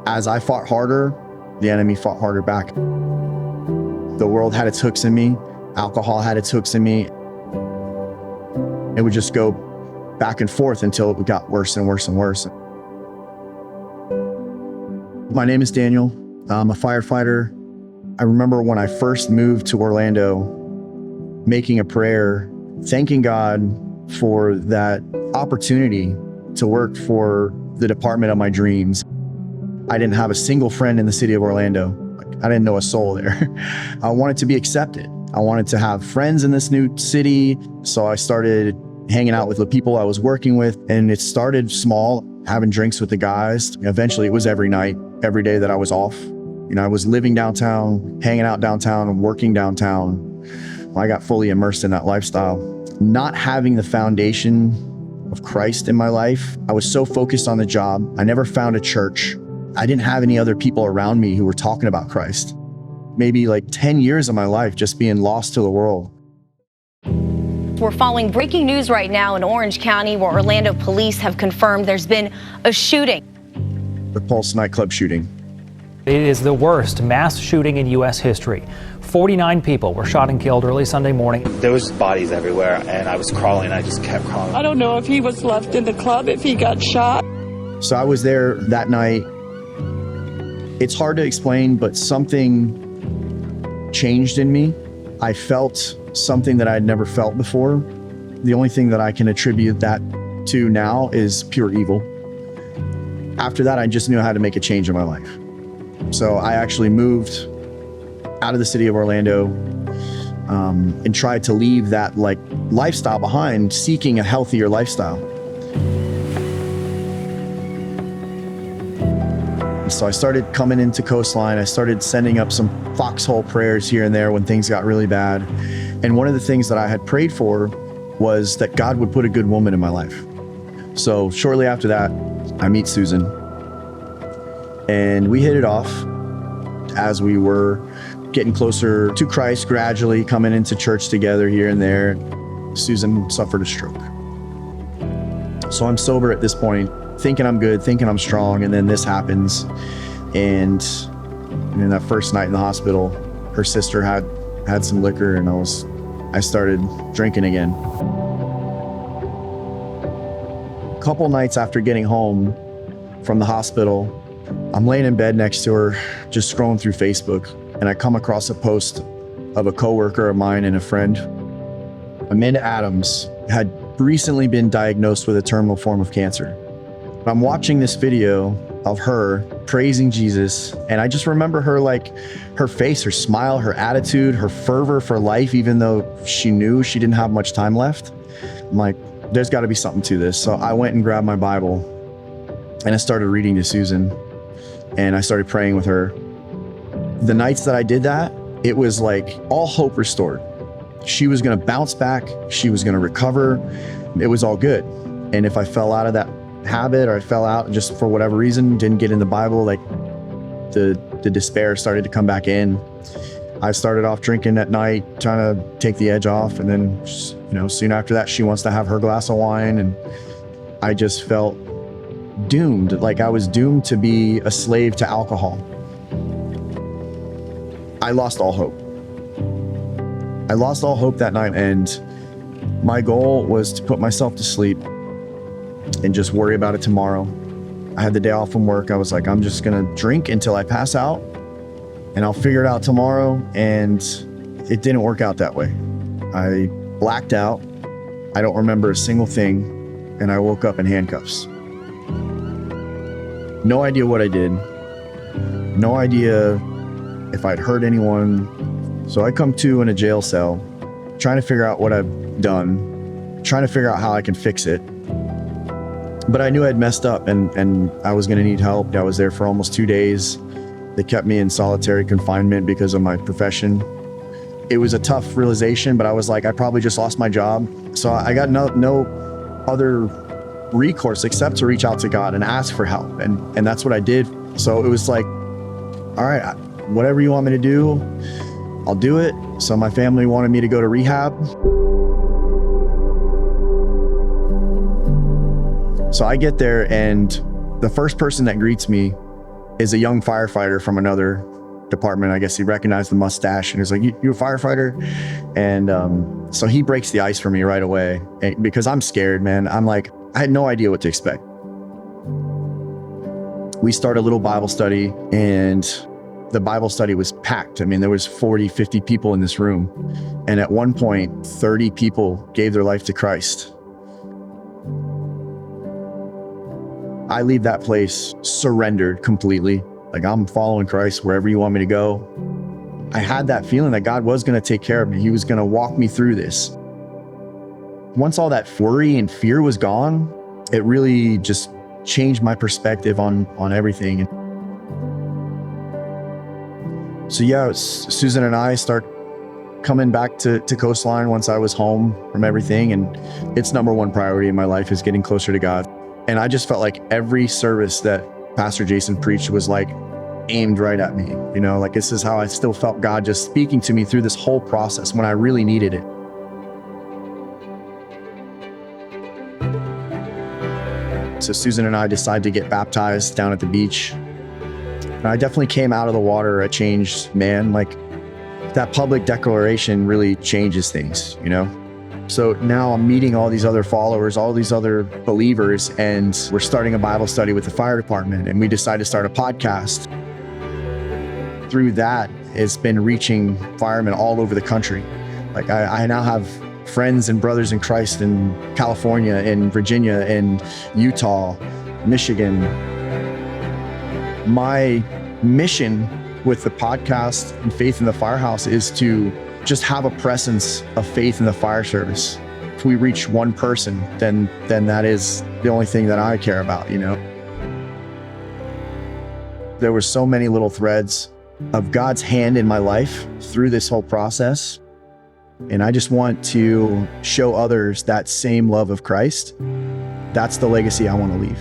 As I fought harder, the enemy fought harder back. The world had its hooks in me. Alcohol had its hooks in me. It would just go back and forth until it got worse and worse and worse. My name is Daniel. I'm a firefighter. I remember when I first moved to Orlando, making a prayer, thanking God for that opportunity to work for the department of my dreams. I didn't have a single friend in the city of Orlando. I didn't know a soul there. I wanted to be accepted. I wanted to have friends in this new city. So I started hanging out with the people I was working with, and it started small, having drinks with the guys. Eventually it was every night, every day that I was off. I was living downtown, hanging out downtown, and working downtown. I got fully immersed in that lifestyle. Not having the foundation of Christ in my life, I was so focused on the job. I never found a church. I didn't have any other people around me who were talking about Christ. Maybe like 10 years of my life just being lost to the world. We're following breaking news right now in Orange County, where Orlando police have confirmed there's been a shooting. The Pulse nightclub shooting. It is the worst mass shooting in U.S. history. 49 people were shot and killed early Sunday morning. There was bodies everywhere, and I was crawling. I just kept crawling. I don't know if he was left in the club, if he got shot. So I was there that night. It's hard to explain, but something changed in me. I felt something that I'd never felt before. The only thing that I can attribute that to now is pure evil. After that, I just knew how to make a change in my life. So I actually moved out of the city of Orlando and tried to leave that lifestyle behind, seeking a healthier lifestyle. So I started coming into Coastline. I started sending up some foxhole prayers here and there when things got really bad. And one of the things that I had prayed for was that God would put a good woman in my life. So shortly after that, I meet Susan. And we hit it off as we were getting closer to Christ, gradually coming into church together here and there. Susan suffered a stroke. So I'm sober at this point, thinking I'm good, thinking I'm strong, and then this happens. And in that first night in the hospital, her sister had some liquor, and I started drinking again. A couple nights after getting home from the hospital, I'm laying in bed next to her, just scrolling through Facebook, and I come across a post of a coworker of mine and a friend. Amanda Adams had recently been diagnosed with a terminal form of cancer. I'm watching this video of her praising Jesus, and I just remember her, her face, her smile, her attitude, her fervor for life, even though she knew she didn't have much time left. I'm like, there's got to be something to this. So I went and grabbed my Bible, and I started reading to Susan, and I started praying with her. The nights that I did that, it was like all hope restored. She was going to bounce back. She was going to recover. It was all good. And if I fell out of that habit, or I fell out just for whatever reason, didn't get in the Bible, the despair started to come back in. I started off drinking at night, trying to take the edge off. And then, soon after that, she wants to have her glass of wine. And I just felt doomed, like I was doomed to be a slave to alcohol. I lost all hope. I lost all hope that night, and my goal was to put myself to sleep and just worry about it tomorrow. I had the day off from work. I was like, I'm just gonna drink until I pass out, and I'll figure it out tomorrow. And it didn't work out that way. I blacked out. I don't remember a single thing, and I woke up in handcuffs. No idea what I did. No idea if I'd hurt anyone. So I come to in a jail cell, trying to figure out what I've done, trying to figure out how I can fix it. But I knew I'd messed up, and I was gonna need help. I was there for almost 2 days. They kept me in solitary confinement because of my profession. It was a tough realization, but I was like, I probably just lost my job. So I got no other recourse except to reach out to God and ask for help. And that's what I did. So it was like, all right, whatever you want me to do, I'll do it. So my family wanted me to go to rehab. So I get there, and the first person that greets me is a young firefighter from another department. I guess he recognized the mustache and he's like, you a firefighter? And so he breaks the ice for me right away because I'm scared, man. I'm like, I had no idea what to expect. We start a little Bible study, and the Bible study was packed. I mean, there was 40, 50 people in this room. And at one point, 30 people gave their life to Christ. I leave that place surrendered completely. Like, I'm following Christ wherever you want me to go. I had that feeling that God was going to take care of me. He was going to walk me through this. Once all that worry and fear was gone, it really just changed my perspective on everything. So yeah, Susan and I start coming back to Coastline once I was home from everything. And its number one priority in my life is getting closer to God. And I just felt like every service that Pastor Jason preached was like aimed right at me. You know, like this is how I still felt God just speaking to me through this whole process when I really needed it. So Susan and I decided to get baptized down at the beach. And I definitely came out of the water a changed man. Like, that public declaration really changes things, you know? So now I'm meeting all these other followers, all these other believers, and we're starting a Bible study with the fire department, and we decided to start a podcast. Through that, it's been reaching firemen all over the country. Like, I now have friends and brothers in Christ in California, in Virginia, in Utah, Michigan. My mission with the podcast and Faith in the Firehouse is to just have a presence of faith in the fire service. If we reach one person, then that is the only thing that I care about, you know? There were so many little threads of God's hand in my life through this whole process. And I just want to show others that same love of Christ. That's the legacy I want to leave.